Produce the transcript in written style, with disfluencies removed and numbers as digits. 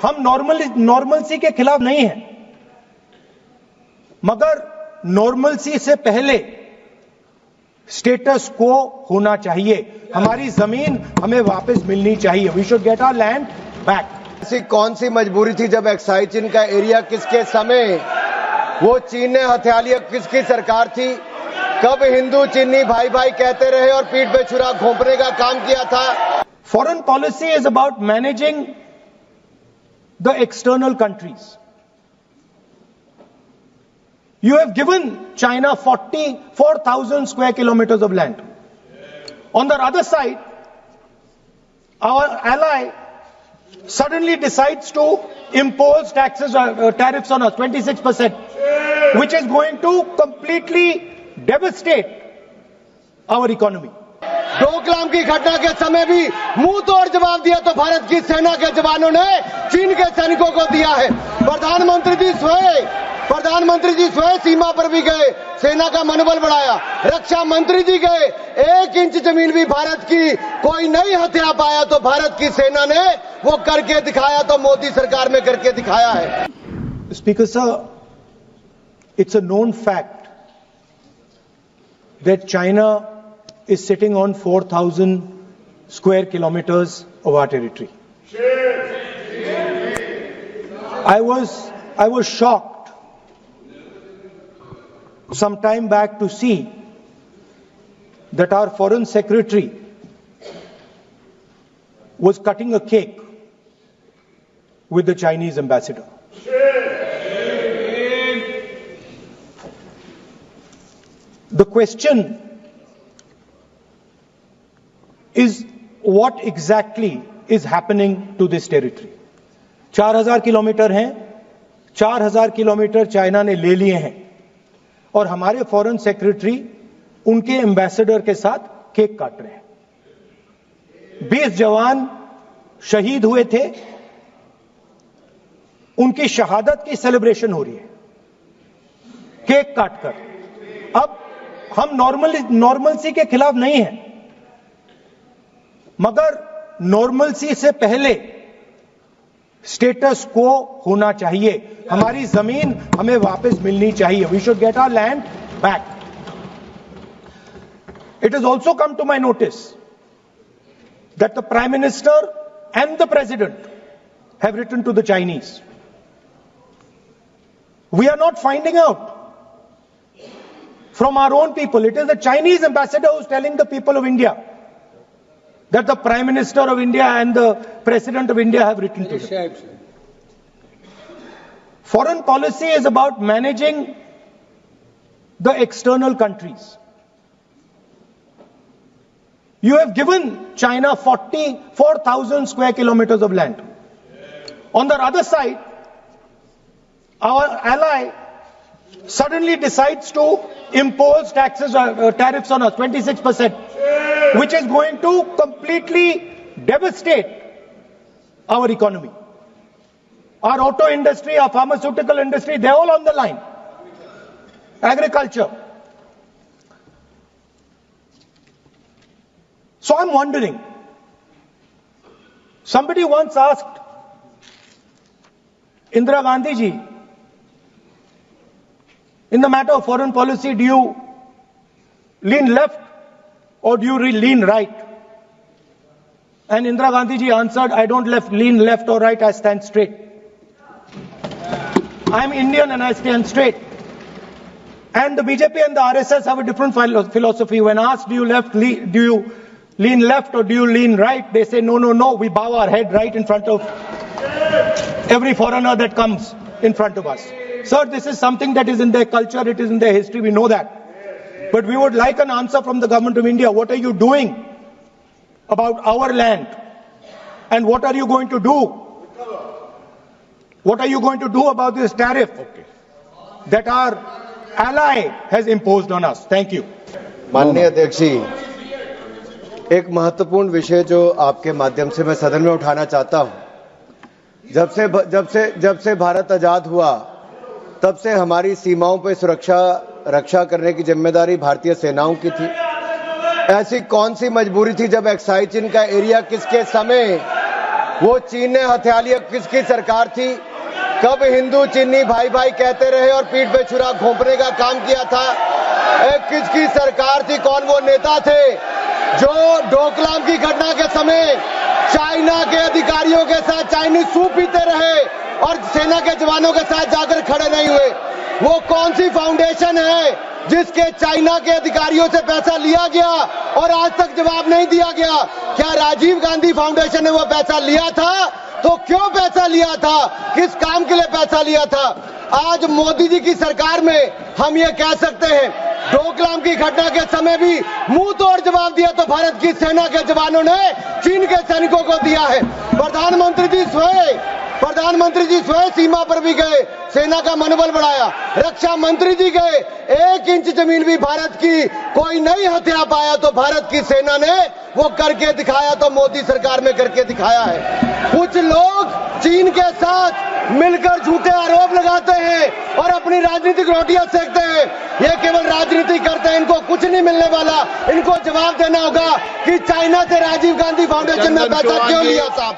हम नॉर्मलसी के खिलाफ नहीं हैं, मगर नॉर्मलसी से पहले स्टेटस को होना चाहिए। हमारी जमीन हमें वापस मिलनी चाहिए। We should get our land back. ऐसी कौन सी मजबूरी थी जब एक्साइज चीन का एरिया किसके समय वो चीन ने हथिया लिया? किसकी सरकार थी? कब हिंदू चीनी भाई भाई कहते रहे और पीठ पे छुरा घोंपने का काम किया था? Foreign policy is about managing the external countries. You have given China 44,000 square kilometers of land. On the other side, our ally suddenly decides to impose tariffs on us, 26%, which is going to completely devastate our economy. Doklam की घटना के समय भी मुंह तोड़ जवाब दिया तो भारत की सेना के जवानों ने चीन के सैनिकों को दिया है। प्रधानमंत्री जी स्वयं सीमा पर भी गए, सेना का मनोबल बढ़ाया। रक्षा मंत्री जी गए, 1 इंच जमीन भी भारत की कोई नहीं हथिया पाया तो भारत की सेना ने वो करके दिखाया, तो मोदी सरकार में करके दिखाया है। Speaker sir, it's a known fact that China is sitting on 4,000 square kilometers of our territory. I was shocked some time back to see that our foreign secretary was cutting a cake with the Chinese ambassador. The question is what exactly is happening to this territory. 4,000 kilometre हैं, 4,000 kilometre China ने ले लिए हैं और हमारे foreign secretary उनके ambassador के साथ केक काट रहे हैं। 20 जवान शहीद हुए थे, उनकी शहादत की सेलिब्रेशन हो रही है केक काटकर। अब हम नॉर्मलसी के खिलाफ नहीं हैं, मगर नॉर्मलसी से पहले स्टेटस को होना चाहिए। हमारी जमीन हमें वापस मिलनी चाहिए। We should get our land back. It has also come to my notice that the Prime Minister and the President have written to the Chinese. We are not finding out from our own people. It is the Chinese ambassador who is telling the people of India that the Prime Minister of India and the President of India have written to them. Foreign policy is about managing the external countries. You have given China 44,000 square kilometers of land. On the other side, our ally suddenly decides to impose tariffs on us, 26%, which is going to completely devastate our economy. Our auto industry, our pharmaceutical industry, they're all on the line. Agriculture. So I'm wondering, somebody once asked Indira Gandhi ji, in the matter of foreign policy, do you lean left or do you lean right? And Indira Gandhi ji answered, I don't lean left or right, I stand straight. I'm Indian and I stand straight. And the BJP and the RSS have a different philosophy. When asked, do you lean left or do you lean right? They say, no, we bow our head right in front of every foreigner that comes in front of us. Sir, this is something that is in their culture, it is in their history, we know that. But we would like an answer from the government of India. What are you doing about our land? And what are you going to do? What are you going to do about this tariff that our ally has imposed on us? Thank you. माननीय अध्यक्ष जी, एक महत्वपूर्ण विषय जो आपके माध्यम से मैं सदन में उठाना चाहता हूं। जब से भारत आजाद हुआ, तब से हमारी सीमाओं पर रक्षा करने की जिम्मेदारी भारतीय सेनाओं की थी। ऐसी कौन सी मजबूरी थी जब एक्साइज चीन का एरिया किसके समय वो चीन ने हथिया लिया, किसकी सरकार थी? कब हिंदू चीनी भाई भाई कहते रहे और पीठ पे छुरा घोंपने का काम किया था? किसकी सरकार थी? कौन वो नेता थे जो डोकलाम की घटना के समय चाइना के अधिकारियों के साथ चाइनीज सूप पीते रहे और सेना के जवानों के साथ जाकर खड़े नहीं हुए? वो कौन सी फाउंडेशन है जिसके चाइना के अधिकारियों से पैसा लिया गया और आज तक जवाब नहीं दिया गया? क्या राजीव गांधी फाउंडेशन ने वो पैसा लिया था? तो क्यों पैसा लिया था? किस काम के लिए पैसा लिया था? आज मोदी जी की सरकार में हम ये कह सकते हैं, डोकलाम की घटना के समय भी मुंह तोड़ जवाब दिया तो भारत की सेना के जवानों ने चीन के सैनिकों को दिया है। प्रधानमंत्री जी स्वयं सीमा पर भी गए, सेना का मनोबल बढ़ाया। रक्षा मंत्री जी गए, 1 इंच जमीन भी भारत की कोई नहीं हथिया पाया तो भारत की सेना ने वो करके दिखाया, तो मोदी सरकार में करके दिखाया है। कुछ लोग चीन के साथ मिलकर झूठे आरोप लगाते हैं और अपनी राजनीतिक रोटियां सेकते हैं। ये केवल राजनीति करते हैं, इनको कुछ नहीं मिलने वाला। इनको जवाब देना होगा कि चाइना से राजीव गांधी फाउंडेशन ने पैसा क्यों लिया था।